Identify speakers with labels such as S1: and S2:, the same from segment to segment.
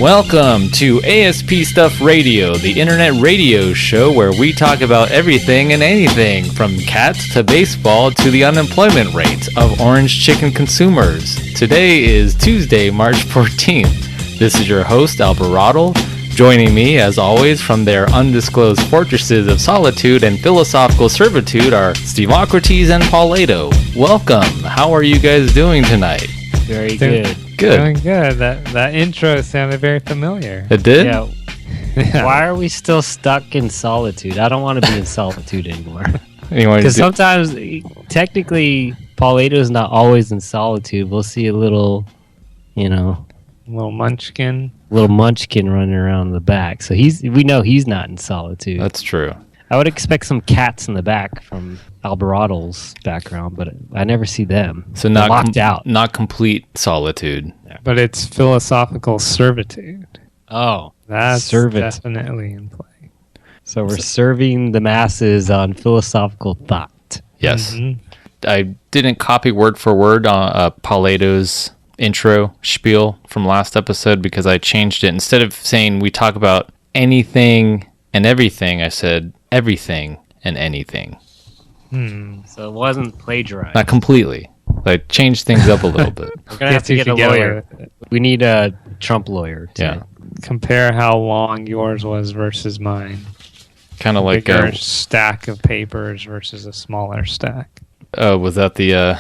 S1: Welcome to ASP Stuff Radio, the internet radio show where we talk about everything and anything, from cats to baseball to the unemployment rate of orange chicken consumers. Today is Tuesday, March 14th. This is your host, Alberotle. Joining me, as always, from their undisclosed fortresses of solitude and philosophical servitude are Steveocrates and Paulato. Welcome. How are you guys doing tonight?
S2: Very good.
S1: Good.
S3: Doing good. That intro sounded very familiar.
S1: It did?
S2: Yeah. Why are we still stuck in solitude? I don't want to be in solitude anymore. Because sometimes, technically, Paulato's not always in solitude. We'll see a little,
S3: Little munchkin
S2: running around in the back. So we know he's not in solitude.
S1: That's true.
S2: I would expect some cats in the back from Alberotle's background, but I never see them.
S1: So
S2: They're locked out.
S1: Not complete solitude.
S3: but it's philosophical servitude.
S2: Oh,
S3: That's definitely in play.
S2: So we're serving the masses on philosophical thought.
S1: Yes.
S3: Mhm.
S1: I didn't copy word for word on Paulato's intro spiel from last episode because I changed it. Instead of saying we talk about anything and everything, I said everything and anything.
S2: So it wasn't plagiarized.
S1: Not completely. I changed things up a little bit.
S2: We're going to have to get a lawyer. We need a Trump lawyer.
S1: Yeah.
S3: Compare how long yours was versus mine.
S1: Kind of like
S3: Bigger stack of papers versus a smaller stack.
S1: was that the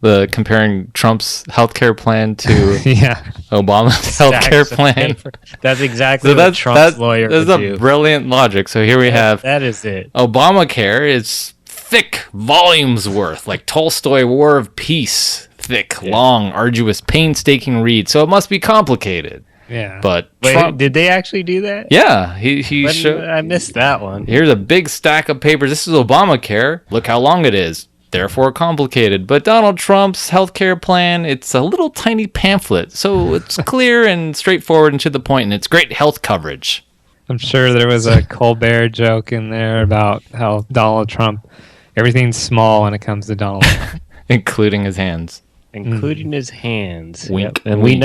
S1: the comparing Trump's healthcare plan to
S3: Yeah.
S1: Obama's healthcare plan?
S2: That's exactly what Trump's lawyer would
S1: That's
S2: do.
S1: a brilliant logic. So here we have
S2: That is it.
S1: Obamacare is thick volumes worth, like Tolstoy War of Peace. Thick, long, arduous, painstaking read. So it must be complicated.
S3: Yeah.
S1: But
S2: Wait,
S1: Trump,
S2: did they actually do that?
S1: yeah, he showed.
S2: I missed that one.
S1: Here's a big stack of papers. This is Obamacare. Look how long it is. Therefore complicated. But Donald Trump's healthcare plan, it's a little tiny pamphlet. So it's clear and straightforward and to the point, and it's great health coverage.
S3: I'm sure there was a Colbert joke in there about how Donald Trump, everything's small when it comes to Donald Trump.
S1: Including his hands.
S2: Including his hands.
S1: Wink,
S2: And
S1: wink.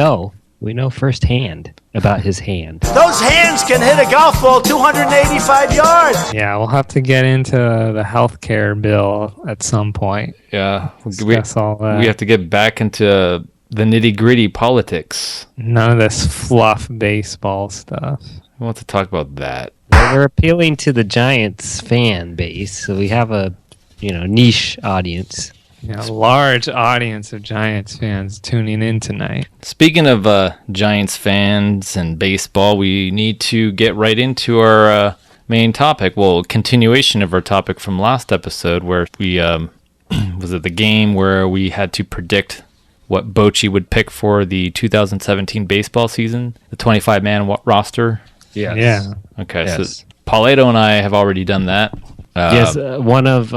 S2: we know firsthand about his hand.
S4: Those hands can hit a golf ball 285 yards.
S3: Yeah, we'll have to get into the healthcare bill at some point.
S1: Yeah.
S3: Discuss all that.
S1: We have to get back into the nitty-gritty politics.
S3: None of this fluff baseball stuff.
S1: I want to talk about that.
S2: Well, we're appealing to the Giants fan base, so we have a niche audience.
S3: Yeah, a large audience of Giants fans tuning in tonight.
S1: Speaking of Giants fans and baseball, we need to get right into our main topic. Well, continuation of our topic from last episode where we, was it the game where we had to predict what Bochy would pick for the 2017 baseball season, the 25-man roster?
S2: Yes.
S3: Yeah.
S1: Okay,
S2: Yes.
S1: so Paulato and I have already done that.
S2: Yes, one of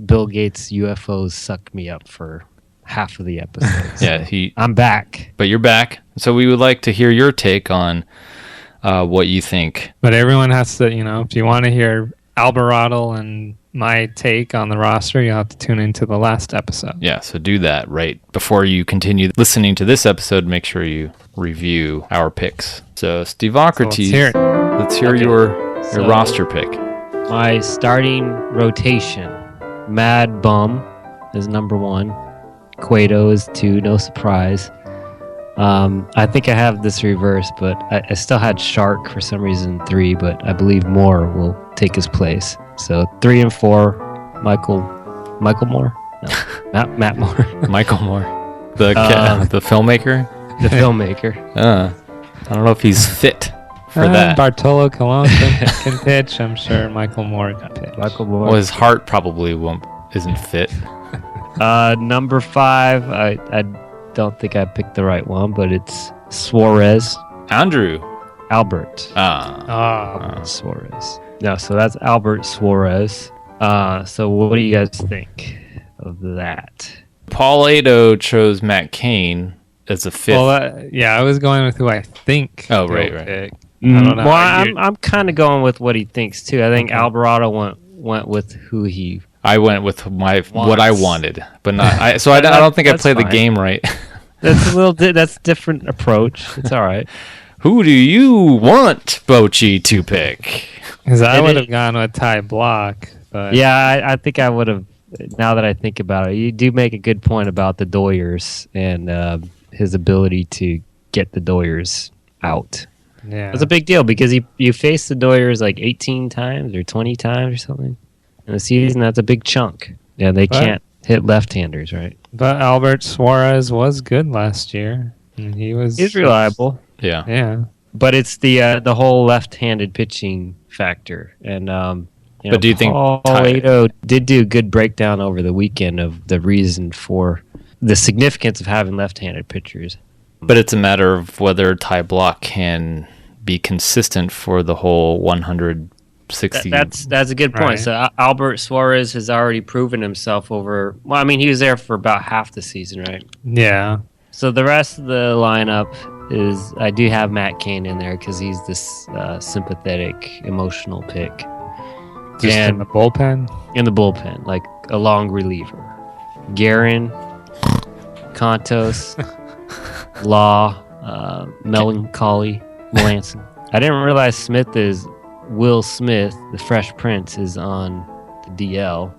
S2: Bill Gates' UFOs sucked me up for half of the episodes.
S1: Yeah,
S2: I'm back.
S1: but you're back. So we would like to hear your take on what you think.
S3: But everyone has to, if you want to hear Alberotle and my take on the roster, you'll have to tune into the last episode.
S1: Yeah, so do that right before you continue listening to this episode. Make sure you review our picks. So Steveocrates, let's hear your roster pick.
S2: My starting rotation: Mad Bum is number 1. Cueto is 2. No surprise. I think I have this reversed, but I still had Shark for some reason 3, but I believe Moore will take his place. So 3 and 4, Michael Moore? No, Matt Moore.
S1: Michael Moore, the filmmaker.
S2: The filmmaker.
S1: I don't know if he's fit for that.
S3: Bartolo Colon can pitch. I'm sure Michael Moore can pitch.
S2: Michael Moore.
S1: Well, his heart probably isn't fit.
S2: Number 5, I don't think I picked the right one, but it's Suarez.
S1: Andrew.
S2: Albert. Suarez. No, so that's Albert Suarez. So what do you guys think of that?
S1: Paulato chose Matt Cain as a fifth.
S3: Well, I was going with who I think.
S1: Oh,
S3: he'll
S1: right.
S3: pick. I don't know.
S2: Well, I'm kind of going with what he thinks too. I think Alberotle went with who he.
S1: I went with what I wanted, but not. I don't think I played the game right.
S2: That's a little. That's a different approach. It's all right.
S1: Who do you want Bochy to pick?
S3: Because I would have gone with Ty Block. But
S2: Yeah, I think I would have. Now that I think about it, you do make a good point about the Doyers and his ability to get the Doyers out.
S3: yeah,
S2: It's a big deal because you face the Doyers like 18 times or 20 times or something in a season. That's a big chunk. Yeah, they can't hit left-handers, right?
S3: But Albert Suarez was good last year. And he's
S2: reliable.
S1: Yeah.
S3: Yeah.
S2: But it's the whole left-handed pitching factor, and
S1: But do you think
S2: Paulato did do a good breakdown over the weekend of the reason for the significance of having left-handed pitchers?
S1: But it's a matter of whether Ty Block can be consistent for the whole 160.
S2: That's a good point.
S3: Right.
S2: So Albert Suarez has already proven himself over. Well, I mean, he was there for about half the season, right?
S3: Yeah.
S2: So the rest of the lineup is I do have Matt Cain in there because he's this sympathetic, emotional pick.
S3: Just in the bullpen.
S2: In the bullpen, like a long reliever. Guerin, Contos, Law, Melancholy, Melanson. I didn't realize Smith is Will Smith, the Fresh Prince, is on the DL.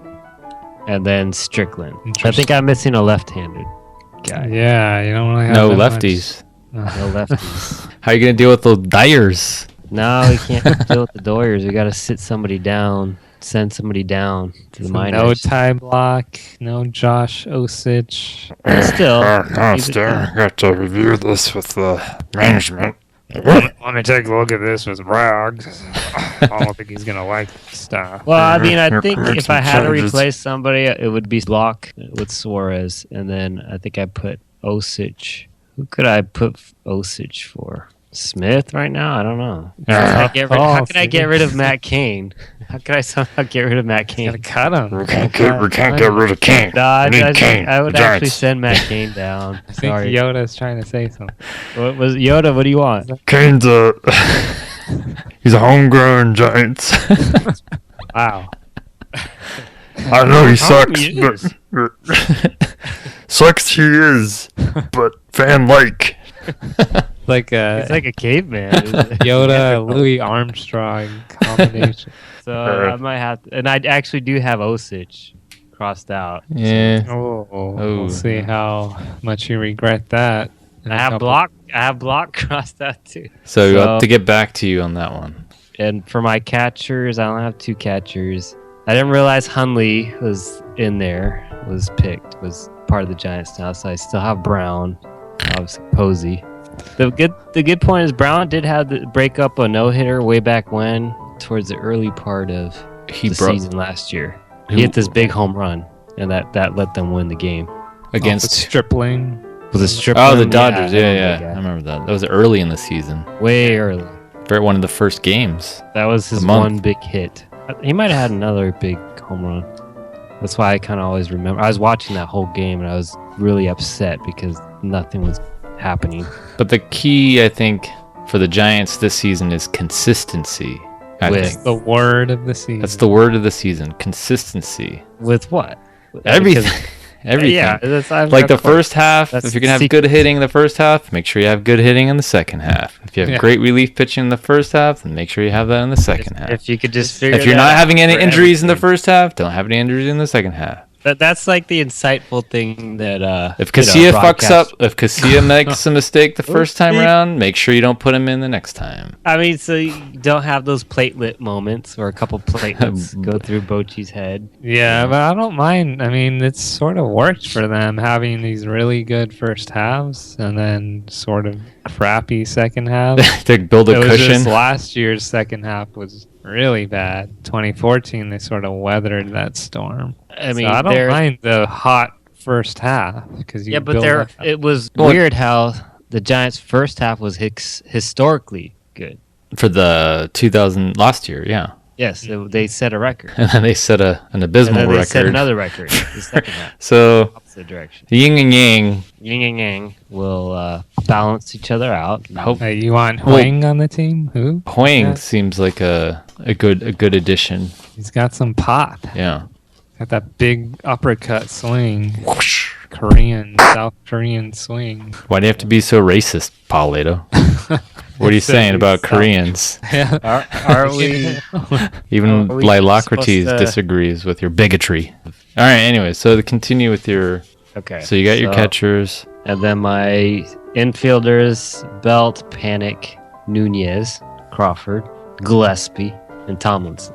S2: And then Strickland. I think I'm missing a left-handed guy.
S3: Yeah, you don't really have
S1: no
S3: that
S1: lefties.
S2: No lefties.
S1: How are you going to deal with those Dyers?
S2: No, we can't deal with the Doyers. We got to sit somebody down, send somebody down to the minors.
S3: No Ty Block, no Josh Osich.
S2: Still,
S5: I got to review this with the management.
S3: Let me take a look at this with Bragg. I don't think he's gonna like stuff.
S2: well, I mean, I think
S5: Make
S2: if
S5: some
S2: I had to
S5: changes.
S2: replace somebody, it would be Block with Suarez, and then I think I put Osich. Who could I put Osich for? Smith right now? I don't know. How can I get rid of Matt Cain? How can I somehow get rid of Matt
S3: Gotta
S2: Cain?
S3: cut him.
S5: We can't get rid of Kane.
S2: No, I
S5: We need Kane.
S2: would
S5: The
S2: actually
S5: Giants.
S2: send Matt Cain down.
S3: I think
S2: Sorry.
S3: Yoda's trying to say something.
S2: What was Yoda? What do you want?
S5: Kane's he's a homegrown Giants.
S3: Wow.
S5: I know he sucks,
S2: he is.
S5: but sucks he is, but fan-like.
S3: Like
S2: It's like a caveman.
S3: Yoda, Louis Armstrong combination.
S2: So I might have to, and I actually do have Osich crossed out.
S1: Yeah.
S3: We'll see how much you regret that. in
S2: I
S3: a
S2: have
S3: couple-
S2: block crossed out too.
S1: So we'll have to get back to you on that one.
S2: And for my catchers, I only have 2 catchers. I didn't realize Hunley was in there, was part of the Giants now. So I still have Brown, obviously Posey. The good point is Brown did have the break up a no-hitter way back when, towards the early part of the season last year. He hit this big home run, and that let them win the game.
S1: Against
S3: Stripling.
S2: Was it strip?
S1: Oh, the Dodgers.
S2: I
S1: Yeah. I remember that. That was early in the season.
S2: Way early.
S1: For one of the first games.
S2: That was his
S1: A month.
S2: one big hit. He might have had another big home run. That's why I kind of always remember. I was watching that whole game, and I was really upset because nothing was happening.
S1: But the key, I think, for the Giants this season is consistency. I
S2: With-
S1: think.
S3: The word of the season.
S1: That's the word of the season. Consistency.
S2: With what?
S1: Everything.
S2: Because-
S1: Everything.
S2: Yeah,
S1: Like the first half,
S2: That's
S1: if you're going to have
S2: secret.
S1: good hitting in the first half, make sure you have good hitting in the second half. If you have great relief pitching in the first half, then make sure you have that in the second half.
S2: If you could just figure
S1: If you're
S2: that
S1: not
S2: out
S1: having any
S2: for
S1: injuries in the
S2: everything.
S1: first half, don't have any injuries in the second half.
S2: That's like the insightful thing that
S1: If Casilla fucks up, if Casilla makes a mistake the first time around, make sure you don't put him in the next time.
S2: I mean, so you don't have those platelet moments or a couple platelets go through Bochy's head.
S3: Yeah, but I don't mind. I mean, it's sort of worked for them having these really good first halves and then sort of crappy second half.
S1: To build a
S3: It was
S1: cushion.
S3: just last year's second half was really bad. 2014, they sort of weathered that storm.
S2: I mean,
S3: So I don't
S2: they're-
S3: mind the hot first half because you
S2: Yeah, but
S3: build
S2: there
S3: up-
S2: it was
S1: Well,
S2: weird how the Giants' first half was historically good.
S1: For the 2000 last year, yeah.
S2: Yes, they set a record.
S1: And then they set an
S2: And
S1: abysmal
S2: then they
S1: record.
S2: set another record. The second half,
S1: So
S2: opposite direction.
S1: yin and yang.
S2: Yin and Yang will balance each other out.
S1: Hope
S3: Hey, you want
S1: Well-
S3: Huang on the team? Who?
S1: Hoing
S3: Yeah.
S1: seems like a good addition.
S3: He's got some pop.
S1: Yeah.
S3: Got that big uppercut swing.
S1: Whoosh,
S3: South Korean swing.
S1: Why do you have to be so racist, Paulato? What are you saying about Koreans?
S2: Are we?
S1: Even
S2: Are we
S1: Lilocrates
S2: supposed to-
S1: disagrees with your bigotry. All right, anyway, so to continue with your...
S2: Okay.
S1: So you got your catchers.
S2: And then my infielders, Belt, Panic, Nunez, Crawford, Gillespie, and Tomlinson.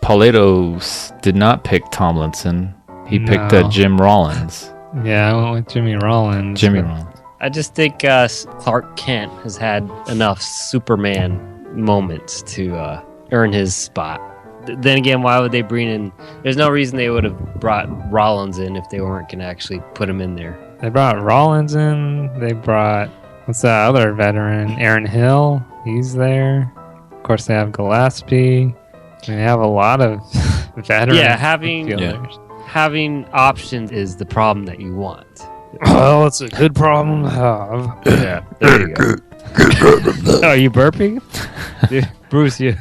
S1: Paulato did not pick Tomlinson. He picked
S3: No.
S1: Jim Rollins.
S3: Yeah, I went with Jimmy Rollins.
S1: Jimmy
S3: but-
S1: Rollins.
S2: I just think Clark Kent has had enough Superman moments to earn his spot. Then again, why would they bring in... There's no reason they would have brought Rollins in if they weren't going to actually put him in there.
S3: They brought Rollins in. They brought, what's that other veteran? Aaron Hill. He's there. Of course, they have Gillespie. I mean, they have a lot of veteran infielders.
S2: Having options is the problem that you want.
S3: Well, it's a good problem to have.
S2: Yeah, there you go. Are you burping? Dude, Bruce, you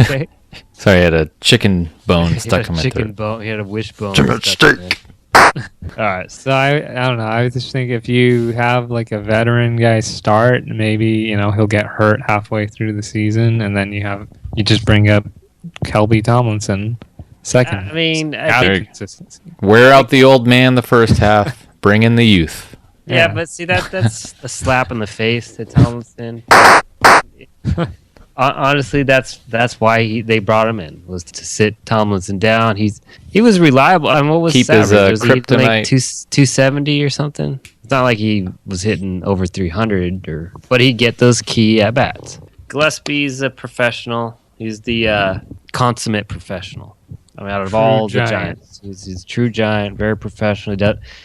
S2: okay?
S1: Sorry, I had a chicken bone
S2: He
S1: stuck
S2: had a
S1: in my
S2: chicken
S1: throat.
S2: bone. He had a wishbone.
S5: Too much
S2: stuck in
S5: steak.
S2: there. All right.
S3: So I don't know. I just think if you have like a veteran guy start, maybe he'll get hurt halfway through the season, and then you just bring up Kelby Tomlinson second.
S2: I mean, I
S3: Add
S2: think,
S3: consistency.
S1: Wear out the old man the first half. Bring in the youth.
S2: yeah, but see that's a slap in the face to Tomlinson. Honestly, that's why they brought him in, was to sit Tomlinson down. He was reliable. I mean, what was
S1: Keep
S2: his
S1: his,
S2: average? Was he
S1: kryptonite.
S2: like 270 or something? It's not like he was hitting over 300, but he'd get those key at bats. Gillespie's a professional. He's the consummate professional. I mean, out of
S3: True
S2: all the
S3: giant.
S2: giants, he's a true giant, very professional.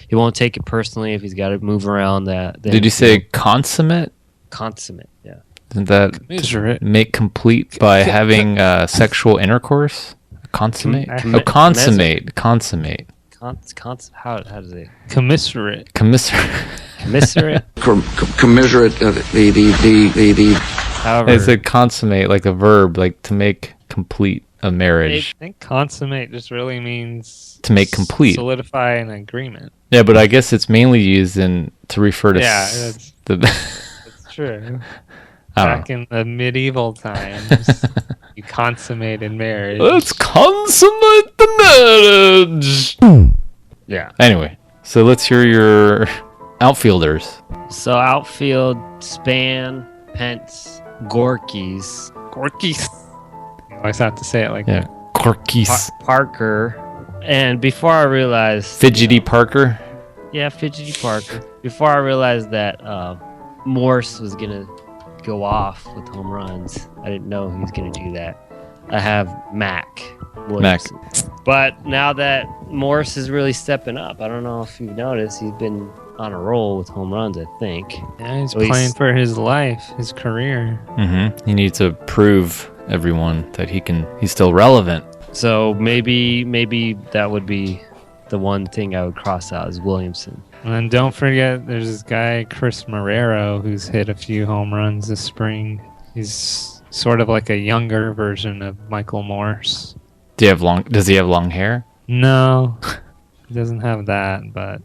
S2: He won't take it personally if he's got to move around that.
S1: Did you say consummate?
S2: consummate? Yeah.
S1: Isn't that
S3: Commiserate.
S1: make complete by having sexual intercourse? Consummate? Consummate. Consummate.
S2: How does it?
S3: Commiserate.
S1: Commiserate.
S2: Commiserate.
S6: Commiserate. The
S2: However,
S1: It's a consummate, like a verb, like to make complete a
S3: I
S1: marriage.
S3: think consummate just really means
S1: To make complete.
S3: solidify an agreement.
S1: Yeah, but I guess it's mainly used to refer to
S3: Yeah, that's
S1: the.
S3: true.
S1: I don't
S3: Back in the medieval times, you consummated marriage.
S1: Let's consummate the marriage.
S2: yeah.
S1: Anyway, so let's hear your outfielders.
S2: So outfield, Span, Pence, Gorky's,
S3: You always have to say it like
S1: Yeah, Corkis.
S2: Parker, and before I realized,
S1: Fidgety Parker.
S2: yeah, Fidgety Parker. Before I realized that Morse was gonna go off with home runs, I didn't know he was gonna do that. I have Mac Williamson. But now that Morse is really stepping up, I don't know if you've noticed, he's been on a roll with home runs, I think.
S3: Yeah, he's
S2: At least-
S3: playing for his life, his career.
S1: Mm-hmm. He needs to prove everyone that he's still relevant.
S2: So maybe that would be the one thing I would cross out is Williamson.
S3: And then don't forget, there's this guy, Chris Marrero, who's hit a few home runs this spring. He's sort of like a younger version of Michael Morse.
S1: Does he have long hair?
S3: No, he doesn't have that, but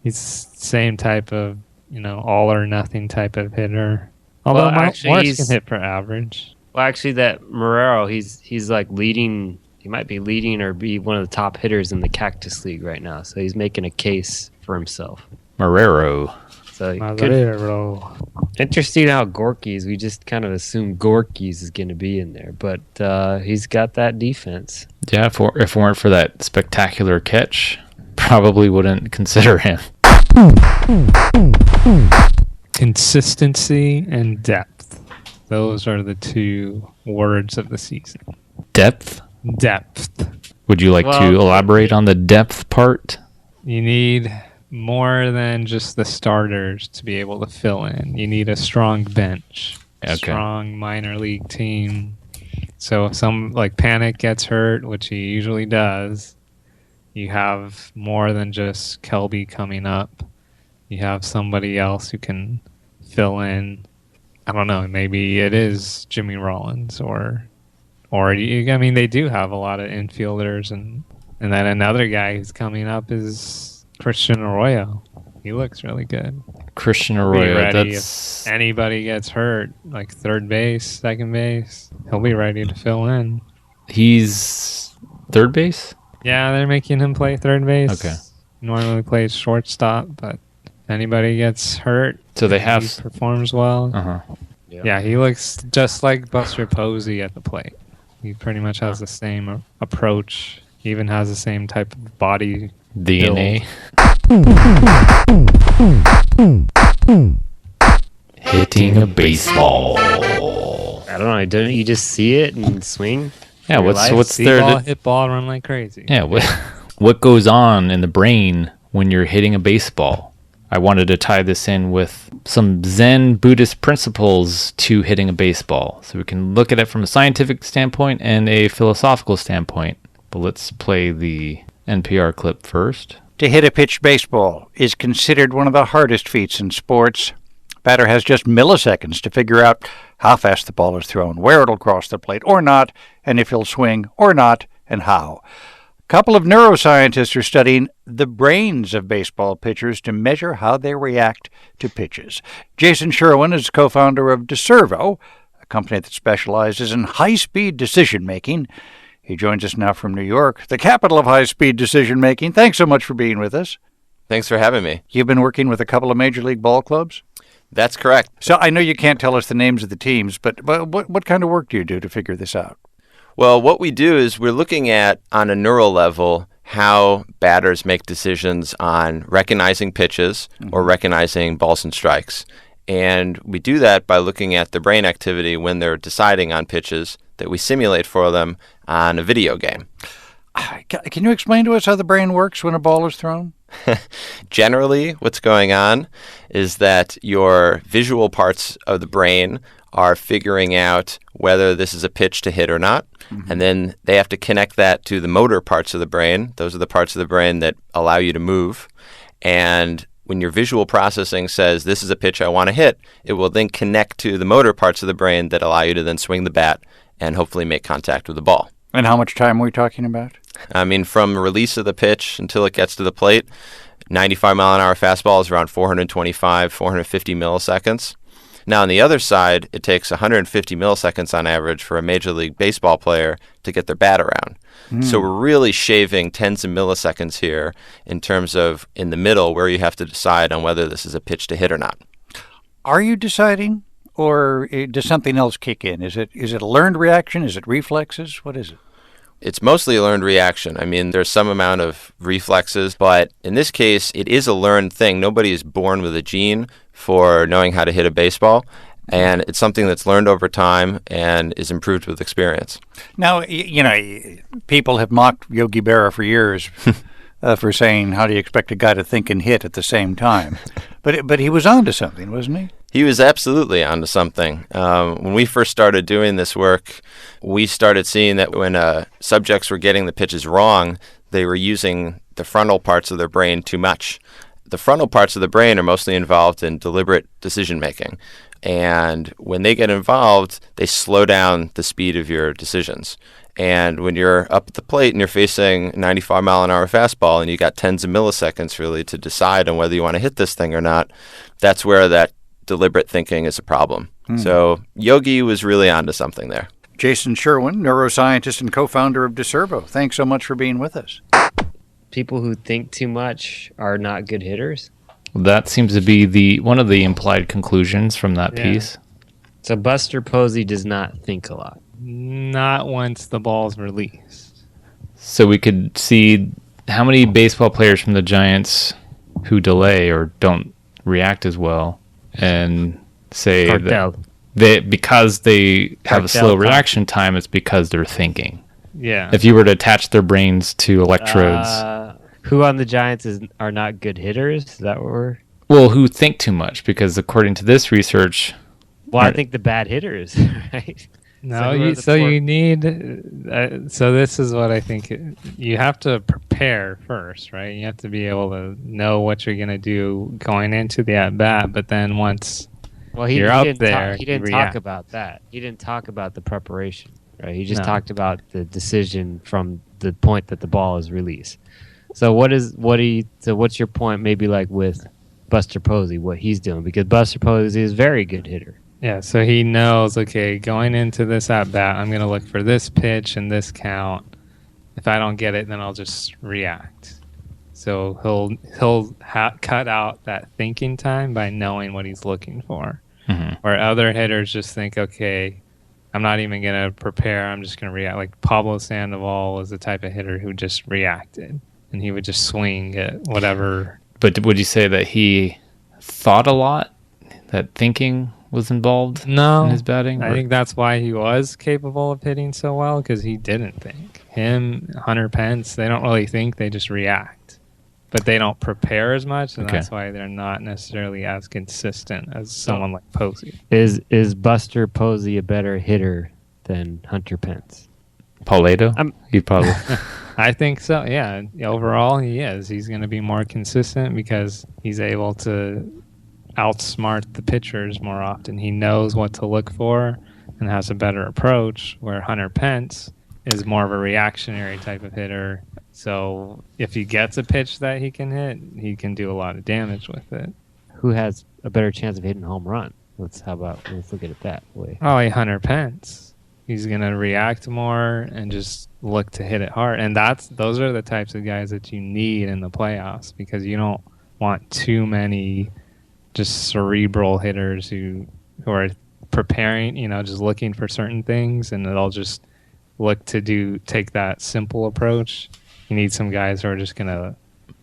S3: he's same type of, all or nothing type of hitter. Although
S2: Well, actually,
S3: Morse
S2: he's-
S3: can hit for average.
S2: Well, actually, that Marrero, he's like leading. He might be leading or be one of the top hitters in the Cactus League right now. So he's making a case for himself.
S1: Marrero.
S2: So
S3: Marrero.
S2: interesting how Gorky's. We just kind of assume Gorky's is going to be in there, but he's got that defense.
S1: Yeah, if it weren't for that spectacular catch, probably wouldn't consider him.
S3: Consistency and depth. Those are the two words of the season.
S1: Depth?
S3: Depth.
S1: Would you like to
S2: Well-
S1: elaborate on the depth part?
S3: You need more than just the starters to be able to fill in. You need a strong bench, a
S1: Okay.
S3: strong minor league team. So if like Panic gets hurt, which he usually does, you have more than just Kelby coming up. You have somebody else who can fill in. I don't know, maybe it is Jimmy Rollins or they do have a lot of infielders and then another guy who's coming up is Christian Arroyo. He looks really good.
S1: Christian
S3: Be
S1: Arroyo.
S3: ready
S1: That's
S3: if anybody gets hurt, like third base, second base, he'll be ready to fill in.
S1: he's third base.
S3: Yeah, they're making him play third base.
S1: Okay.
S3: Normally plays shortstop, but if anybody gets hurt,
S1: So they
S3: he
S1: have.
S3: performs well.
S1: Uh huh.
S3: Yeah, he looks just like Buster Posey at the plate. He pretty much has the same approach. He even has the same type of body
S1: DNA. Hitting a baseball.
S2: I don't know. Don't you just see it and swing?
S1: Yeah,
S2: Your
S1: what's
S2: life?
S1: what's
S3: See
S1: there?
S3: ball,
S1: To,
S3: hit ball, run like crazy.
S1: yeah, what goes on in the brain when you're hitting a baseball? I wanted to tie this in with some Zen Buddhist principles to hitting a baseball, so we can look at it from a scientific standpoint and a philosophical standpoint. But let's play the NPR clip first.
S7: To hit a pitched baseball is considered one of the hardest feats in sports. Batter has just milliseconds to figure out how fast the ball is thrown, where it'll cross the plate or not, and if he'll swing or not, and how. A couple of neuroscientists are studying the brains of baseball pitchers to measure how they react to pitches. Jason Sherwin is co-founder of DeServo, a company that specializes in high-speed decision-making. He joins us now from New York, the capital of high-speed decision-making. Thanks so much for being with us.
S8: Thanks for having me.
S7: You've been working with a couple of Major League ball clubs?
S8: That's correct.
S7: So I know you can't tell us the names of the teams, but what kind of work do you do to figure this out?
S8: Well, what we do is we're looking at, on a neural level, how batters make decisions on recognizing pitches or recognizing balls and strikes. And we do that by looking at the brain activity when they're deciding on pitches that we simulate for them on a video game.
S7: Can you explain to us how the brain works when a ball is thrown?
S8: Generally, what's going on is that your visual parts of the brain are figuring out whether this is a pitch to hit or not. And then they have to connect that to the motor parts of the brain. Those are the parts of the brain that allow you to move. And when your visual processing says, this is a pitch I want to hit, it will then connect to the motor parts of the brain that allow you to then swing the bat and hopefully make contact with the ball.
S7: And how much time are we talking about?
S8: I mean, from release of the pitch until it gets to the plate, 95-mile-an-hour fastball is around 425, 450 milliseconds. Now, on the other side, it takes 150 milliseconds on average for a Major League Baseball player to get their bat around. So we're really shaving tens of milliseconds here in terms of in the middle where you have to decide on whether this is a pitch to hit or not.
S7: Are you deciding, or does something else kick in? Is it a learned reaction? Is it reflexes? What is it?
S8: It's mostly a learned reaction. I mean, there's some amount of reflexes, but in this case, it is a learned thing. Nobody is born with a gene for knowing how to hit a baseball, and it's something that's learned over time and is improved with experience.
S7: Now, people have mocked Yogi Berra for years for saying, how do you expect a guy to think and hit at the same time? But he was on to something, wasn't he?
S8: He was absolutely onto something. When we first started doing this work, we started seeing that when subjects were getting the pitches wrong, they were using the frontal parts of their brain too much. The frontal parts of the brain are mostly involved in deliberate decision-making. And when they get involved, they slow down the speed of your decisions. And when you're up at the plate and you're facing a 95-mile-an-hour fastball and you got tens of milliseconds really to decide on whether you want to hit this thing or not, that's where that deliberate thinking is a problem. So Yogi was really onto something there.
S7: Jason Sherwin, neuroscientist and co-founder of DeServo. Thanks so much for being with us.
S2: People who think too much are not good hitters.
S1: That seems to be one of the implied conclusions from that
S3: Yeah.
S1: piece.
S2: So Buster Posey does not think a lot.
S3: Not once the ball's released.
S1: So we could see how many baseball players from the Giants who delay or don't react as well, and say
S2: Cartel.
S1: that because they have a
S2: Cartel
S1: slow
S2: time.
S1: reaction time, it's because they're thinking.
S3: Yeah.
S1: If you were to attach their brains to electrodes,
S2: Who on the Giants are not good hitters? Is that what we're...
S1: well, who think too much? Because according to this research,
S2: Well, I
S1: Right.
S2: think the bad hitters, right?
S3: No,
S2: who are
S3: you,
S2: the
S3: so
S2: poor-
S3: you need. So this is what I think. You have to prepare first, right? You have to be able to know what you're gonna do going into the at bat. But then once
S2: Well,
S3: you're up
S2: didn't
S3: there,
S2: he didn't
S3: you
S2: talk
S3: react.
S2: about that. He didn't talk about the preparation, right? He just
S3: No.
S2: talked about the decision from the point that the ball is released. So what's your point? Maybe like with Buster Posey, what he's doing, because Buster Posey is a very good hitter.
S3: Yeah, so he knows, okay, going into this at bat, I'm going to look for this pitch and this count. If I don't get it, then I'll just react. So he'll cut out that thinking time by knowing what he's looking for.
S1: Mm-hmm.
S3: Where other hitters just think, okay, I'm not even going to prepare. I'm just going to react. Like Pablo Sandoval was the type of hitter who just reacted, and he would just swing at whatever.
S1: But would you say that he thought a lot, that thinking was involved in his batting?
S3: I think that's why he was capable of hitting so well, because he didn't think. Him, Hunter Pence, they don't really think, they just react. But they don't prepare as much, and that's why they're not necessarily as consistent as someone like Posey.
S2: Is Buster Posey a better hitter than Hunter Pence?
S1: Paulato? He probably.
S3: I think so, yeah. Overall, he is. He's going to be more consistent because he's able to outsmart the pitchers more often. He knows what to look for and has a better approach, where Hunter Pence is more of a reactionary type of hitter. So if he gets a pitch that he can hit, he can do a lot of damage with it.
S2: Who has a better chance of hitting a home run? Let's look at it that way.
S3: Probably Hunter Pence. He's going to react more and just look to hit it hard. And those are the types of guys that you need in the playoffs, because you don't want too many just cerebral hitters who are preparing, just looking for certain things, and they'll just look to take that simple approach. You need some guys who are just going to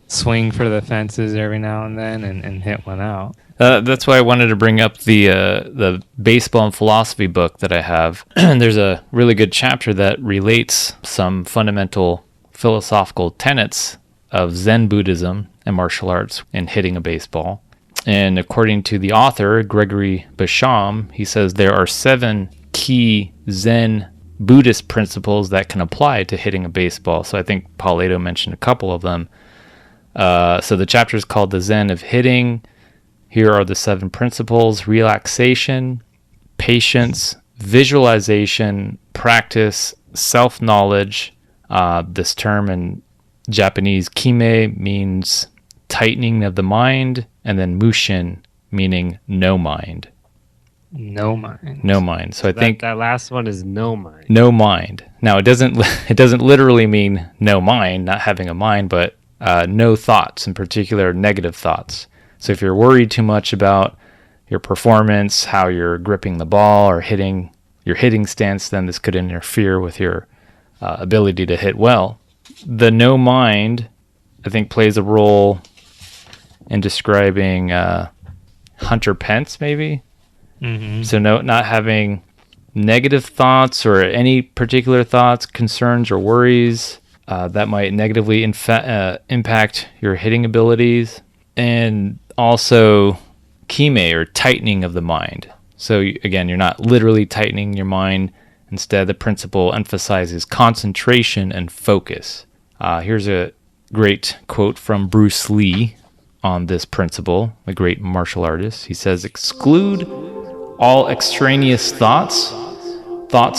S3: swing for the fences every now and then and hit one out.
S1: That's why I wanted to bring up the baseball and philosophy book that I have. There's a really good chapter that relates some fundamental philosophical tenets of Zen Buddhism and martial arts in hitting a baseball. And according to the author, Gregory Basham, he says there are 7 key Zen Buddhist principles that can apply to hitting a baseball. So I think Paulato mentioned a couple of them. So the chapter is called The Zen of Hitting. Here are the 7 principles: relaxation, patience, visualization, practice, self-knowledge. This term in Japanese, kime, means tightening of the mind, and then mushin, meaning no mind.
S3: No mind.
S1: No mind. So I think
S2: that last one is no mind.
S1: No mind. Now it doesn't literally mean no mind, not having a mind, but no thoughts, in particular negative thoughts. So if you're worried too much about your performance, how you're gripping the ball or your hitting stance, then this could interfere with your ability to hit well. The no mind, I think, plays a role in describing Hunter Pence, maybe.
S3: Mm-hmm.
S1: So not having negative thoughts or any particular thoughts, concerns, or worries that might negatively impact your hitting abilities. And also kime, or tightening of the mind. So again, you're not literally tightening your mind. Instead, the principle emphasizes concentration and focus. Here's a great quote from Bruce Lee on this principle, a great martial artist. He says, "Exclude all extraneous thoughts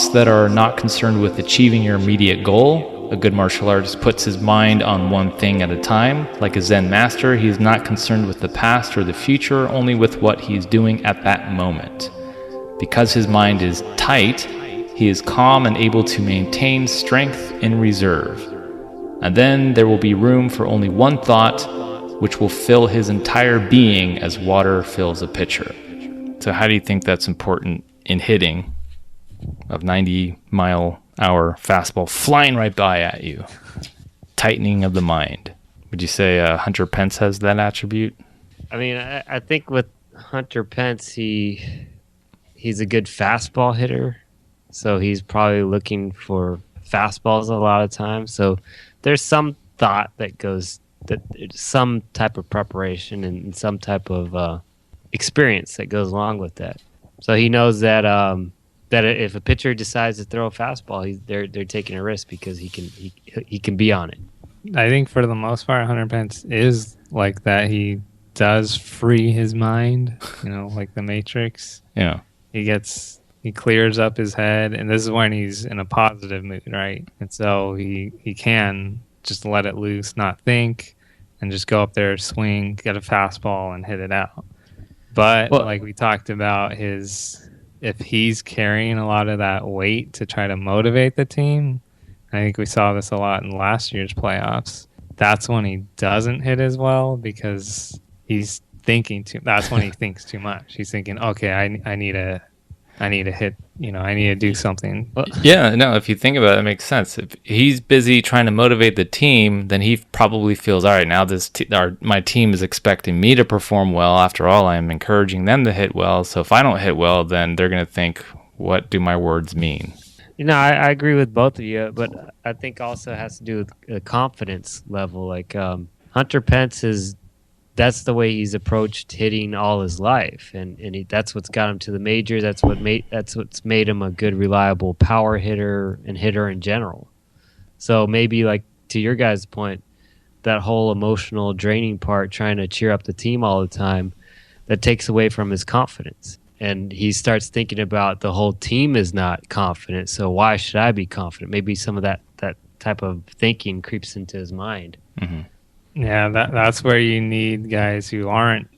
S1: that are not concerned with achieving your immediate goal. A good martial artist puts his mind on one thing at a time. Like a Zen master, he is not concerned with the past or the future, only with what he is doing at that moment. Because his mind is tight, he is calm and able to maintain strength in reserve. And then there will be room for only one thought, which will fill his entire being as water fills a pitcher." So how do you think that's important in hitting of 90-mile-hour fastball flying right by at you? Tightening of the mind. Would you say Hunter Pence has that attribute?
S2: I mean, I think with Hunter Pence, he's a good fastball hitter. So he's probably looking for fastballs a lot of times. So there's some thought that goes, that some type of preparation and some type of experience that goes along with that. So he knows that that if a pitcher decides to throw a fastball, they're taking a risk because he can be on it.
S3: I think for the most part, Hunter Pence is like that. He does free his mind, like the Matrix.
S1: Yeah.
S3: He clears up his head, and this is when he's in a positive mood, right? And so he can just let it loose, not think, and just go up there, swing, get a fastball, and hit it out. But like we talked about, if he's carrying a lot of that weight to try to motivate the team, I think we saw this a lot in last year's playoffs. That's when he doesn't hit as well because he's thinking that's when he thinks too much. He's thinking, okay, I need to hit, I need to do something.
S1: Yeah, no, if you think about it, it makes sense. If he's busy trying to motivate the team, then he probably feels, all right, now my team is expecting me to perform well. After all, I'm encouraging them to hit well. So if I don't hit well, then they're going to think, what do my words mean?
S2: I agree with both of you, but I think also it has to do with the confidence level. Like Hunter Pence that's the way he's approached hitting all his life, and that's what's got him to the majors. That's what's made him a good, reliable power hitter and hitter in general. So maybe, like to your guys' point, that whole emotional draining part, trying to cheer up the team all the time, that takes away from his confidence. And he starts thinking about the whole team is not confident, so why should I be confident? Maybe some of that type of thinking creeps into his mind.
S1: Mm-hmm.
S3: Yeah, that's where you need guys who aren't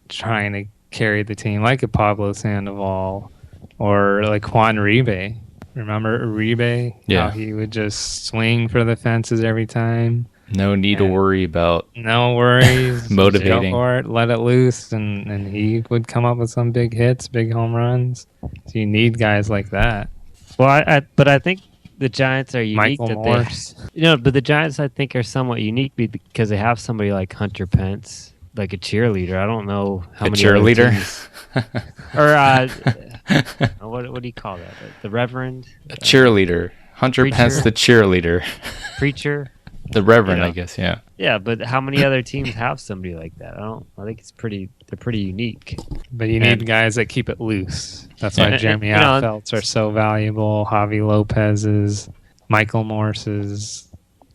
S3: trying to carry the team, like a Pablo Sandoval or like Juan Uribe. Remember Uribe?
S1: Yeah.
S3: How he would just swing for the fences every time.
S1: No need to worry about
S3: no worries.
S1: motivating.
S3: Go for it, let it loose, and he would come up with some big hits, big home runs. So you need guys like that.
S2: Well, but I think the Giants are unique.
S3: Michael Morse.
S2: But the Giants, I think, are somewhat unique because they have somebody like Hunter Pence, like a cheerleader. I don't know how many
S1: cheerleader,
S2: or what do you call that? The Reverend,
S1: a cheerleader. Hunter
S2: preacher?
S1: Pence, the cheerleader,
S2: preacher,
S1: the Reverend, I guess. Yeah.
S2: Yeah, but how many other teams have somebody like that? I think they're pretty unique.
S3: But you need guys that keep it loose. That's why Jeremy Outfelds are so valuable. Javi Lopez's, Michael Morse's,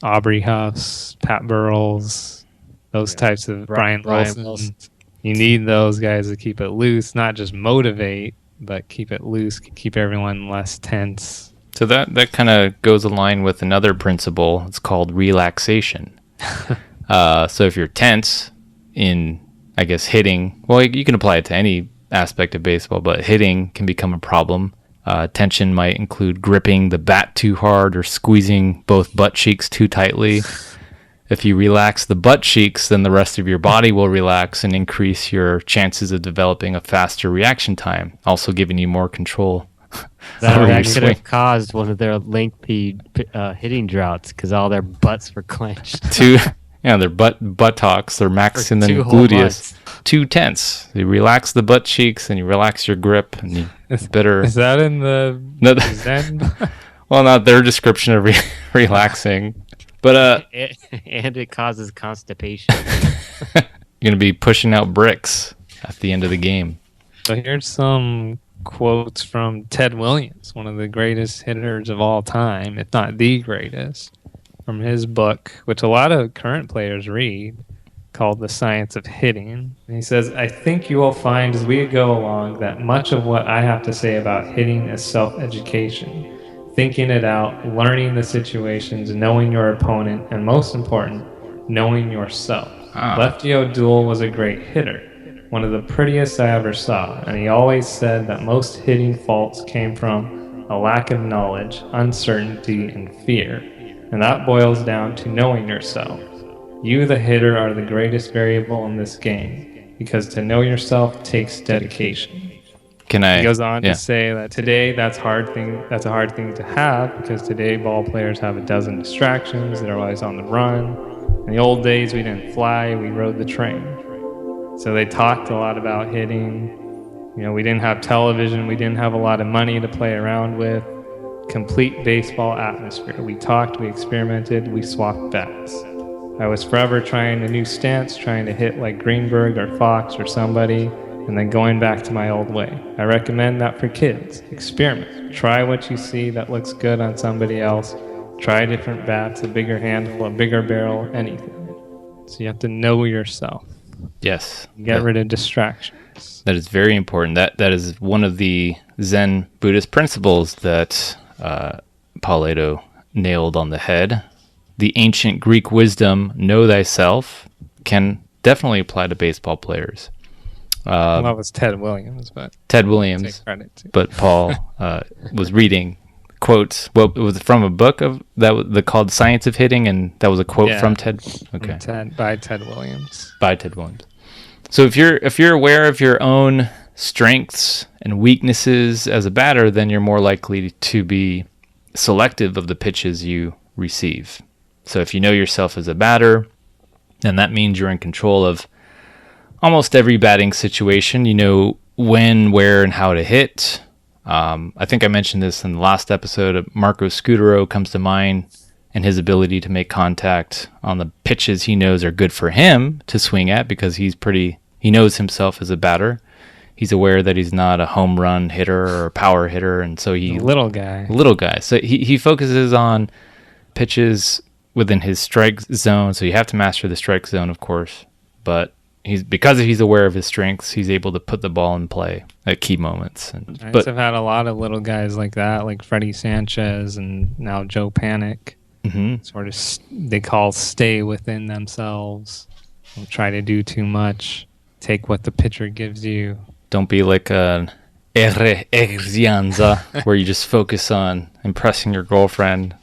S3: Aubrey Huff's, Pat Burrell's, those types of Brian Wilson. You need those guys to keep it loose, not just motivate, but keep it loose, keep everyone less tense.
S1: So that kind of goes along with another principle. It's called relaxation. So if you're tense in, I guess, hitting, well, you can apply it to any aspect of baseball, but hitting can become a problem. Tension might include gripping the bat too hard or squeezing both butt cheeks too tightly. If you relax the butt cheeks, then the rest of your body will relax and increase your chances of developing a faster reaction time, also giving you more control.
S2: That could have caused one of their lengthy hitting droughts because all their butts were clenched.
S1: Their buttocks, their max and then gluteus, too tense. You relax the butt cheeks and you relax your grip, and you better.
S3: Is that in the Zen?
S1: Well, not their description of relaxing, but
S2: and it causes constipation.
S1: You're gonna be pushing out bricks at the end of the game.
S3: So here's some quotes from Ted Williams, one of the greatest hitters of all time, if not the greatest, from his book, which a lot of current players read, called The Science of Hitting. And he says, "I think you will find as we go along that much of what I have to say about hitting is self-education, thinking it out, learning the situations, knowing your opponent, and most important, knowing yourself. Lefty O'Doul was a great hitter, one of the prettiest I ever saw, and he always said that most hitting faults came from a lack of knowledge, uncertainty, and fear. And that boils down to knowing yourself. You, the hitter, are the greatest variable in this game, because to know yourself takes dedication." He goes on to say that today that's a hard thing to have, because today ball players have a dozen distractions. They're always on the run. In the old days, we didn't fly, we rode the train. So they talked a lot about hitting. We didn't have television. We didn't have a lot of money to play around with. Complete baseball atmosphere. We talked, we experimented, we swapped bats. I was forever trying a new stance, trying to hit like Greenberg or Fox or somebody, and then going back to my old way. I recommend that for kids. Experiment. Try what you see that looks good on somebody else. Try different bats, a bigger handle, a bigger barrel, anything. So you have to know yourself.
S1: Yes.
S3: Get rid of distractions.
S1: That is very important. That is one of the Zen Buddhist principles that Paulato nailed on the head. the ancient Greek wisdom, know thyself, can definitely apply to baseball players.
S3: Well, it was Ted Williams, but
S1: Ted Williams,
S3: take credit to.
S1: but Paul was reading quotes. Well, it was from a book of that called Science of Hitting, and that was a quote from Ted. Okay,
S3: By Ted Williams.
S1: By Ted Williams. So if you're aware of your own strengths and weaknesses as a batter, then you're more likely to be selective of the pitches you receive. So if you know yourself as a batter, then that means you're in control of almost every batting situation. You know when, where, and how to hit. I think I mentioned this in the last episode. Marco Scutaro comes to mind, and his ability to make contact on the pitches he knows are good for him to swing at, because he knows himself as a batter. He's aware that he's not a home run hitter or a power hitter, and so he
S3: Little guy.
S1: So he focuses on pitches within his strike zone. So you have to master the strike zone, of course, but because he's aware of his strengths, he's able to put the ball in play at key moments.
S3: I've had a lot of little guys like that, like Freddie Sanchez and now Joe Panic.
S1: Mm-hmm.
S3: Sort of, they call stay within themselves. Don't try to do too much. Take what the pitcher gives you. Don't
S1: be like an Exianza where you just focus on impressing your girlfriend.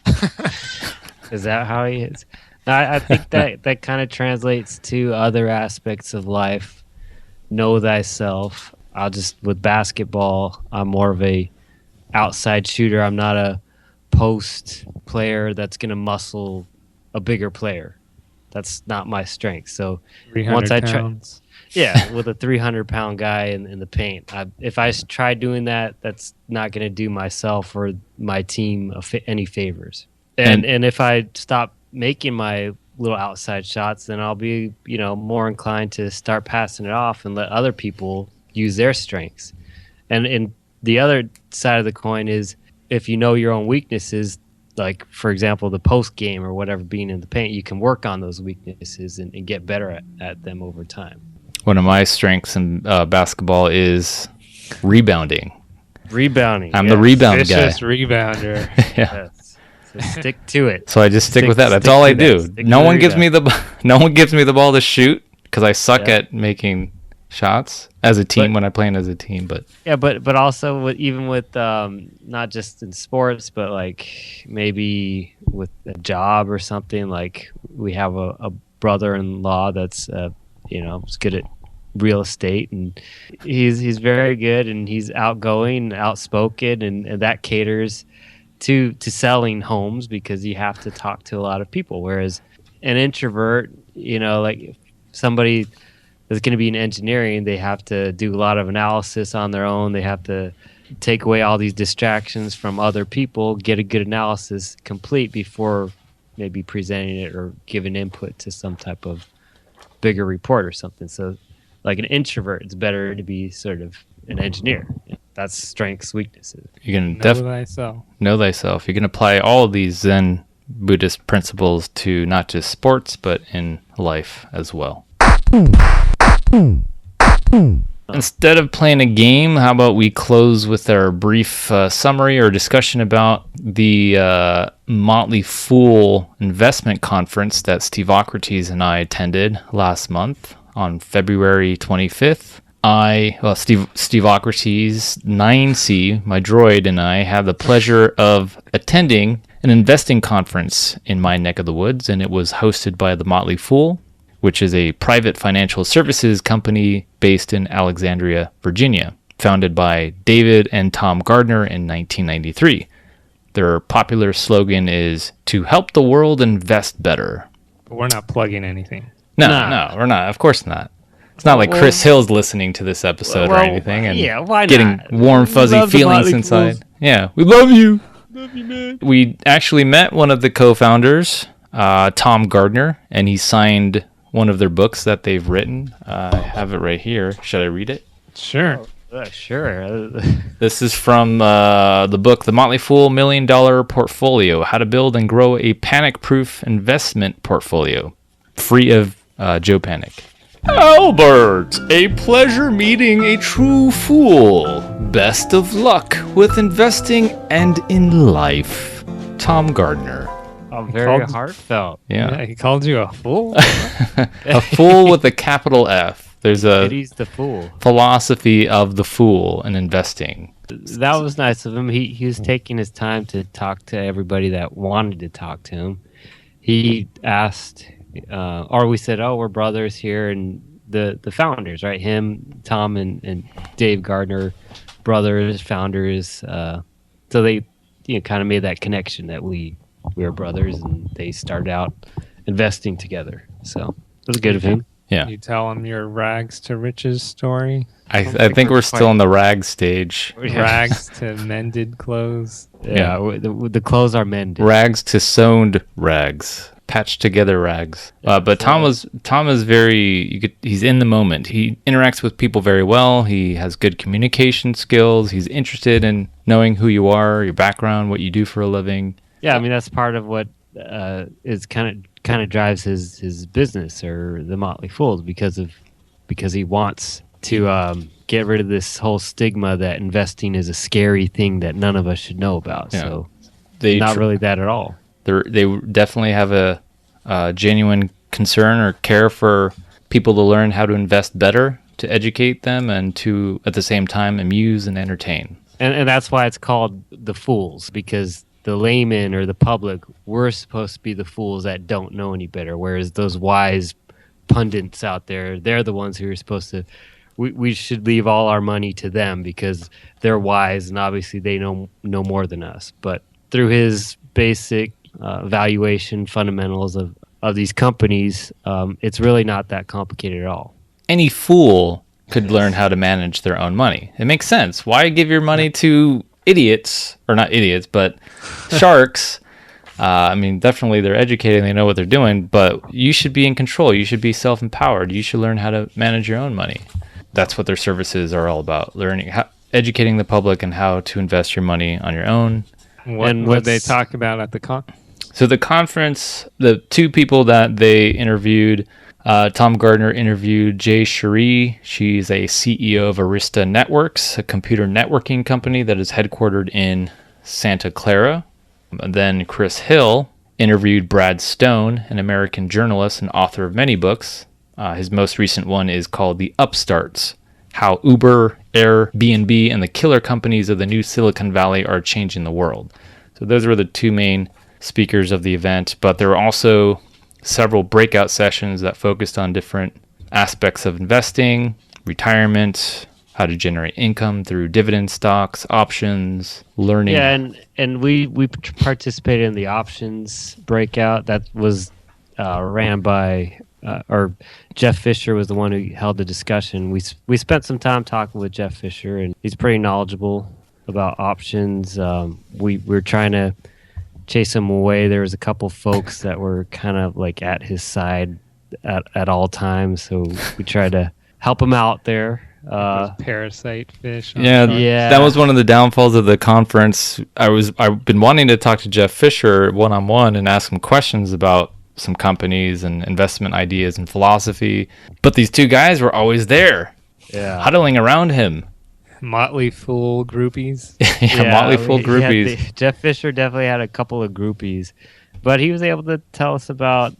S2: Is that how he is? I think that kind of translates to other aspects of life. Know thyself. With basketball, I'm more of a outside shooter. I'm not a post player that's going to muscle a bigger player. That's not my strength. So once I try, with a 300-pound guy in the paint, if I try doing that, that's not going to do myself or my team any favors. And if I stop making my little outside shots, then I'll be, more inclined to start passing it off and let other people use their strengths. And the other side of the coin is, if you know your own weaknesses, like, for example, the post game or whatever, being in the paint, you can work on those weaknesses and get better at them over time.
S1: One of my strengths in basketball is rebounding. I'm the rebound guy.
S3: Vicious rebounder.
S1: Yeah.
S2: Yes. So stick to it.
S1: So I just stick with that. That's all I do. No one gives me the ball to shoot, because I suck at making shots as a team when I play as a team. But
S2: but also even with not just in sports, but like maybe with a job or something. Like, we have a brother-in-law that's is good at real estate, and he's very good, and he's outgoing, outspoken, and that caters to selling homes, because you have to talk to a lot of people. Whereas an introvert, like somebody that's going to be in engineering, they have to do a lot of analysis on their own. They have to take away all these distractions from other people, get a good analysis complete before maybe presenting it or giving input to some type of bigger report or something. So like an introvert, it's better to be sort of an engineer. That's strengths, weaknesses.
S1: You can
S3: know
S1: thyself. You can apply all of these Zen Buddhist principles to not just sports, but in life as well. Instead of playing a game, how about we close with our brief summary or discussion about the Motley Fool investment conference that Steveocrates and I attended last month on February 25th. Steveocrates 9C, my droid, and I had the pleasure of attending an investing conference in my neck of the woods, and it was hosted by the Motley Fool, which is a private financial services company based in Alexandria, Virginia, founded by David and Tom Gardner in 1993. Their popular slogan is, "To help the world invest better."
S3: But we're not plugging anything.
S1: No, we're not. Of course not. It's not like Chris Hill's listening to this episode or anything and
S2: why
S1: getting
S2: not?
S1: warm, fuzzy feelings inside. Fools. Yeah, we love you. Love you, man. We actually met one of the co-founders, Tom Gardner, and he signed one of their books that they've written. I have it right here. Should I read it?
S3: Sure.
S2: Sure.
S1: This is from the book, The Motley Fool $1 Million Portfolio, How to Build and Grow a Panic-Proof Investment Portfolio, free of Joe Panic. Albert, a pleasure meeting a true fool. Best of luck with investing and in life. Tom Gardner.
S2: very
S3: Called-
S2: heartfelt.
S1: Yeah.
S3: He called you a fool.
S1: A fool with a capital F. There's a
S2: He's the fool.
S1: philosophy of the fool in investing.
S2: That was nice of him. He was taking his time to talk to everybody that wanted to talk to him. He asked, or we said, "Oh, we're brothers here," and the founders, right? Him, Tom, and Dave Gardner, brothers, founders. So they kind of made that connection that we were brothers, and they started out investing together. So it was good of him.
S1: Yeah.
S3: You tell him your rags to riches story.
S1: I think we're still in the rag stage.
S3: Rags to mended clothes.
S2: Yeah, the clothes are mended.
S1: Rags to sewn rags. Patched together rags. But Tom is very, he's in the moment. He interacts with people very well. He has good communication skills. He's interested in knowing who you are, your background, what you do for a living.
S2: Yeah, I mean that's part of what is kind of drives his business or the Motley Fools because he wants to get rid of this whole stigma that investing is a scary thing that none of us should know about.
S1: Yeah.
S2: So
S1: They
S2: not really that at all.
S1: They definitely have a genuine concern or care for people to learn how to invest better, to educate them, and to at the same time amuse and entertain.
S2: And that's why it's called the fools, because the layman or the public, we're supposed to be the fools that don't know any better, whereas those wise pundits out there, they're the ones who are supposed to, we should leave all our money to them because they're wise and obviously they know more than us. But through his basic valuation fundamentals of these companies, it's really not that complicated at all.
S1: Any fool could learn how to manage their own money. It makes sense. Why give your money to idiots, or not idiots, but sharks? I mean, definitely they're educated, they know what they're doing, but you should be in control. You should be self-empowered. You should learn how to manage your own money. That's what their services are all about, educating the public and how to invest your money on your own.
S3: What they talk about at the con?
S1: So the conference, the two people that they interviewed, Tom Gardner interviewed Jay Cherie. She's a CEO of Arista Networks, a computer networking company that is headquartered in Santa Clara. And then Chris Hill interviewed Brad Stone, an American journalist and author of many books. His most recent one is called The Upstarts: How Uber, Airbnb, and the killer companies of the new Silicon Valley are changing the world. So those were the two main speakers of the event, but there were also several breakout sessions that focused on different aspects of investing, retirement, how to generate income through dividend stocks, options, learning.
S2: Yeah, and we participated in the options breakout that was ran by or Jeff Fisher was the one who held the discussion. We spent some time talking with Jeff Fisher, and he's pretty knowledgeable about options. We were trying to chase him away. There was a couple folks that were kind of like at his side at all times, so we tried to help him out there.
S3: Parasite fish.
S1: Yeah, that was one of the downfalls of the conference. I've been wanting to talk to Jeff Fisher one-on-one and ask him questions about some companies and investment ideas and philosophy, but these two guys were always there, huddling around him.
S3: Motley Fool groupies.
S1: Motley Fool groupies.
S2: Jeff Fisher definitely had a couple of groupies, but he was able to tell us about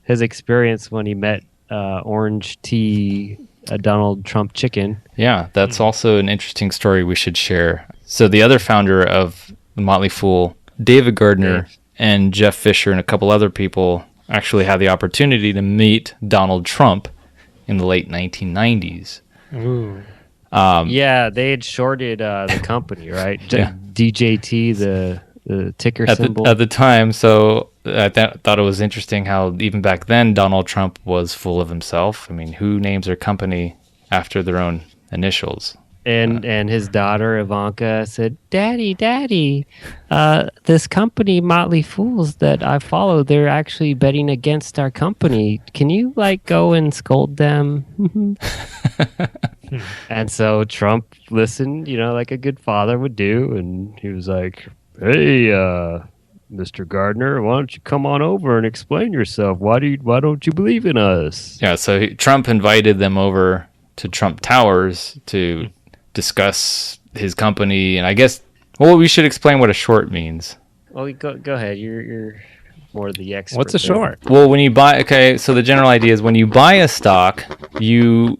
S2: his experience when he met Orange Tea Donald Trump chicken.
S1: Yeah, that's also an interesting story we should share. So the other founder of the Motley Fool, David Gardner, and Jeff Fisher and a couple other people actually had the opportunity to meet Donald Trump in the late 1990s.
S3: Ooh.
S2: Yeah, they had shorted the company, right? DJT, the ticker symbol.
S1: At the time, so I thought it was interesting how even back then Donald Trump was full of himself. I mean, who names their company after their own initials?
S2: And his daughter Ivanka said, Daddy, this company Motley Fools that I follow, they're actually betting against our company. Can you go and scold them? And so Trump listened, like a good father would do, and he was like, hey, Mr. Gardner, why don't you come on over and explain yourself? Why don't you believe in us?
S1: Yeah, so Trump invited them over to Trump Towers to discuss his company, and I guess we should explain what a short means.
S2: Well, go ahead. You're more the expert.
S3: What's a
S2: there.
S3: short?
S1: Well, when you buy, okay, so the general idea is when you buy a stock, you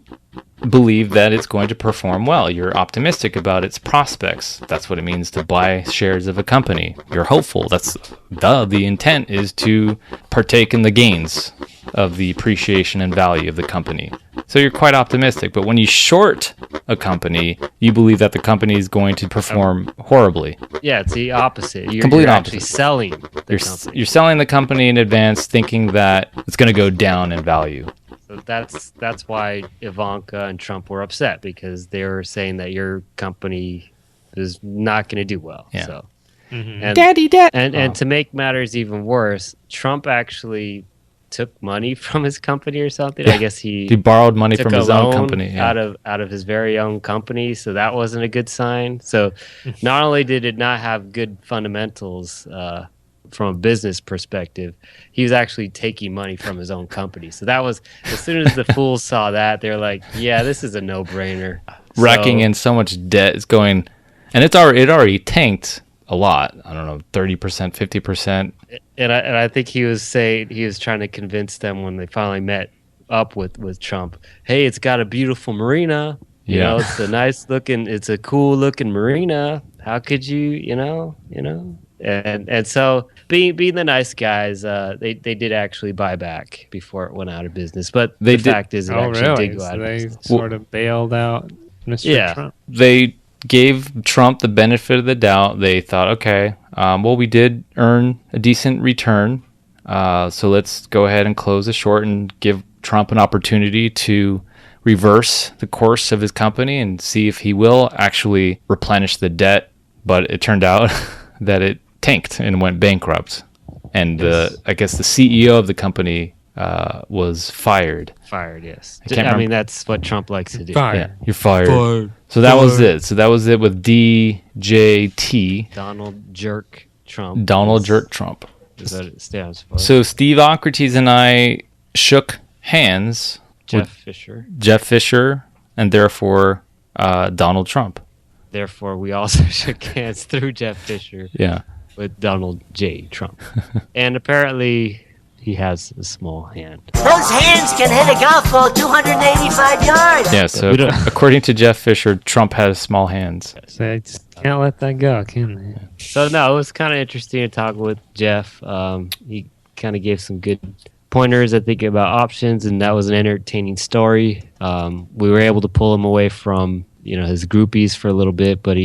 S1: believe that it's going to perform well. You're optimistic about its prospects. That's what it means to buy shares of a company. You're hopeful. That's the intent is to partake in the gains of the appreciation and value of the company. So you're quite optimistic. But when you short a company, you believe that the company is going to perform horribly.
S2: Yeah, it's the opposite. You're
S1: Complete
S2: actually
S1: opposite.
S2: selling the company.
S1: You're selling the company in advance, thinking that it's going to go down in value.
S2: So that's why Ivanka and Trump were upset, because they were saying that your company is not going to do well.
S1: Yeah.
S2: So,
S3: Mm-hmm.
S2: and to make matters even worse, Trump actually took money from his company or something.
S1: Yeah.
S2: I guess he
S1: borrowed money
S2: took
S1: from
S2: a
S1: his own
S2: loan
S1: company. Yeah.
S2: out of his very own company. So that wasn't a good sign. So not only did it not have good fundamentals from a business perspective, he was actually taking money from his own company. So that was, as soon as the fools saw that, they're like, yeah, this is a no-brainer.
S1: Racking in so much debt is going, and it already tanked a lot. I don't know, 30%, 50%.
S2: And I think he was trying to convince them when they finally met up with Trump. Hey, it's got a beautiful marina. You know, it's a nice looking, it's a cool looking marina. How could you know? And so being the nice guys, they did actually buy back before it went out of business. But the fact is, it actually did go out of
S3: they
S2: business.
S3: sort of bailed out Mr. Trump.
S1: They gave Trump the benefit of the doubt. They thought, okay, well, we did earn a decent return, so let's go ahead and close the short and give Trump an opportunity to reverse the course of his company and see if he will actually replenish the debt. But it turned out that it tanked and went bankrupt. And I guess the CEO of the company was fired.
S2: Fired, yes.
S1: I can't
S2: I mean,
S1: remember.
S2: that's what Trump likes to do.
S1: Yeah, you're fired. So that was it. So that was it with DJT.
S2: Donald Jerk Trump.
S1: Donald Jerk Trump.
S2: Is what it stands for.
S1: So Steveocrates and I shook hands
S2: Jeff
S1: Fisher, and therefore Donald Trump.
S2: Therefore, we also shook hands through Jeff Fisher with Donald J. Trump. And apparently, he has a small hand.
S4: Those hands can hit a golf ball 285 yards.
S1: Yeah, so according to Jeff Fisher, Trump has small hands.
S3: So I just can't let that go, can they?
S2: So, no, it was kind of interesting to talk with Jeff. He kind of gave some good pointers, I think, about options, and that was an entertaining story. We were able to pull him away from his groupies for a little bit, but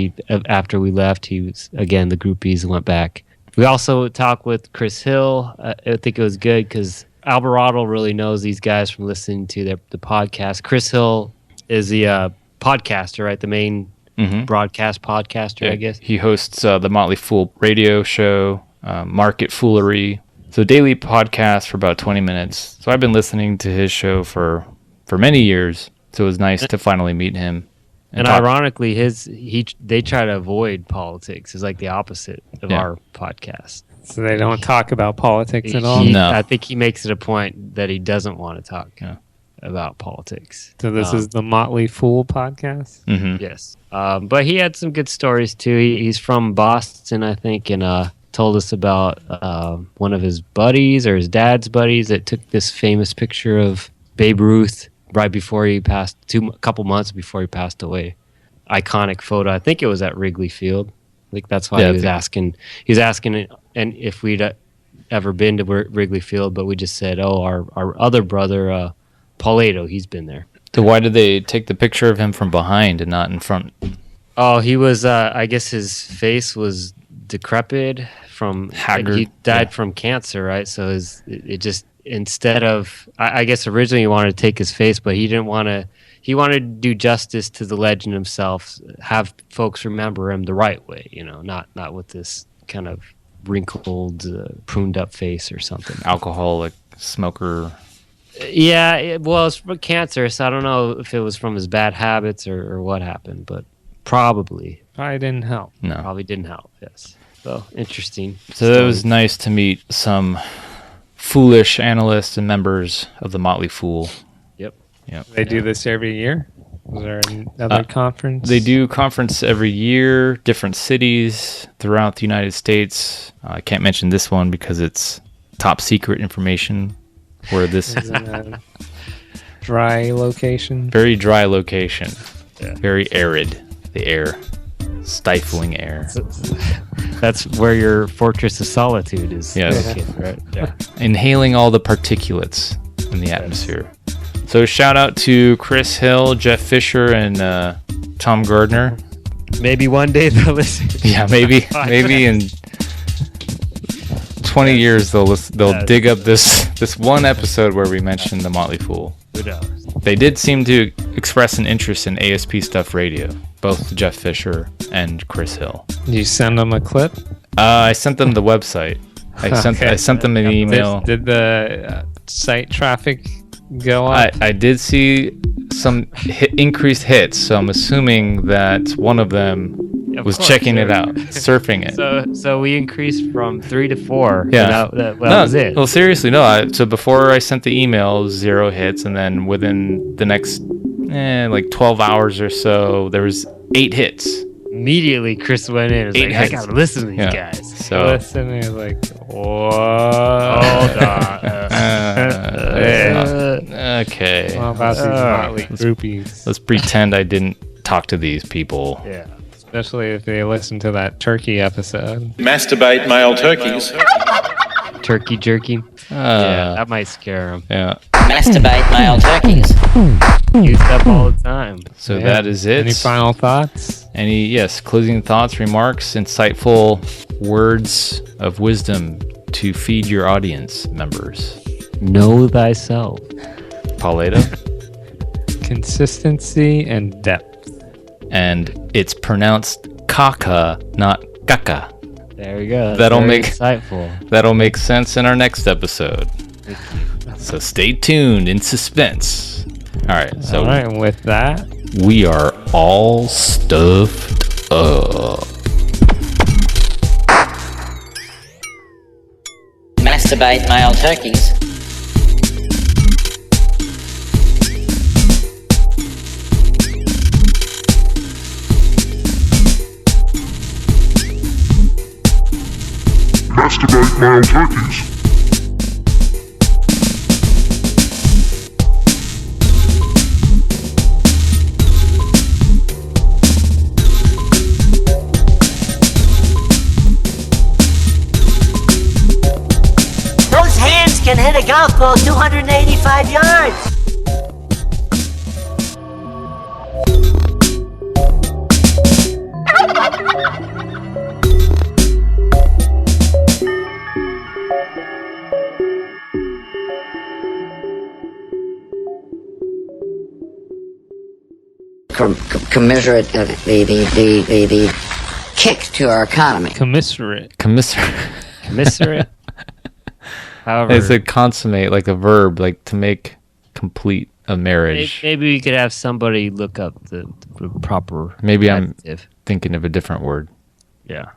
S2: after we left, he was, again, the groupies went back. We also talked with Chris Hill. I think it was good because Alberotle really knows these guys from listening to the podcast. Chris Hill is the podcaster, right? The main broadcast podcaster, I guess.
S1: He hosts the Motley Fool radio show, Market Foolery. So daily podcast for about 20 minutes. So I've been listening to his show for many years. So it was nice to finally meet him.
S2: And ironically, they try to avoid politics. It's like the opposite of our podcast.
S3: So they don't talk about politics at all?
S1: No.
S2: I think he makes it a point that he doesn't want to talk about politics.
S3: So this is the Motley Fool podcast?
S1: Mm-hmm.
S2: Yes. But he had some good stories, too. He's from Boston, I think, and told us about one of his buddies or his dad's buddies that took this famous picture of Babe Ruth right before he passed, a couple months before he passed away. Iconic photo. I think it was at Wrigley Field. I think that's why he was asking. He was asking and if we'd ever been to Wrigley Field, but we just said, our other brother, Paulato, he's been there.
S1: So why did they take the picture of him from behind and not in front?
S2: Oh, he was, I guess his face was decrepit from...
S1: Haggard.
S2: He died from cancer, right? So it just... Instead of, I guess originally he wanted to take his face, but he didn't want to. He wanted to do justice to the legend himself, have folks remember him the right way, not with this kind of wrinkled, pruned up face or something.
S1: Alcoholic, smoker.
S2: Yeah, it's from cancer, so I don't know if it was from his bad habits or what happened, but probably
S3: didn't help.
S1: No,
S2: probably didn't help. Yes, so interesting.
S1: So it was nice to meet some foolish analysts and members of the Motley Fool.
S2: Yep.
S3: They do this every year? Is there another conference?
S1: They do conference every year, different cities throughout the United States. I can't mention this one because it's top secret information. Where this
S3: is in a dry location.
S1: Very dry location. Yeah. Very arid. The air. Stifling air.
S2: That's where your fortress of solitude is located, right? Yeah.
S1: Inhaling all the particulates in the atmosphere. So shout out to Chris Hill, Jeff Fisher, and Tom Gardner.
S2: Maybe one day they'll listen.
S1: Yeah, maybe in 20 years they'll dig up this one episode where we mentioned the Motley Fool.
S2: Who knows?
S1: They did seem to express an interest in ASP Stuff Radio, both Jeff Fisher and Chris Hill.
S3: Did you send them a clip?
S1: I sent them the website. I sent them an email.
S3: Did the site traffic go up?
S1: I did see some increased hits, so I'm assuming that one of them was checking it out, surfing it.
S2: So we increased from 3 to 4.
S1: Yeah,
S2: that was it.
S1: Well, seriously, no. So before I sent the email, 0 hits, and then within the next like 12 hours or so, there was 8 hits.
S2: Immediately, Chris went in. I gotta listen to these guys.
S3: So listening is like, whoa. Hold on.
S1: Okay.
S3: Well, about these Motley groupies.
S1: Let's pretend I didn't talk to these people.
S3: Yeah. Especially if they listen to that turkey episode.
S9: Masturbate male turkeys.
S2: Turkey jerky. Yeah, that might scare them.
S1: Yeah.
S10: Masturbate male turkeys.
S2: Used up all the time.
S1: So that is it.
S3: Any final thoughts?
S1: Closing thoughts, remarks, insightful words of wisdom to feed your audience members.
S2: Know thyself.
S1: Paulato.
S3: Consistency and depth.
S1: And it's pronounced kaka, not kaka.
S2: There we go.
S1: That'll make
S2: insightful.
S1: That'll make sense in our next episode. So stay tuned in suspense. All right. So
S3: and with that,
S1: we are all stuffed up.
S10: Masturbate male turkeys.
S11: Masturbate male turkeys.
S4: Those hands can hit a golf ball 285 yards.
S10: Commiserate the kick to our economy.
S3: Commiserate.
S2: However,
S1: It's a consummate, like a verb, like to make complete a marriage.
S2: Maybe we could have somebody look up the proper.
S1: Maybe I'm
S2: adjective.
S1: thinking of a different word.
S2: Yeah.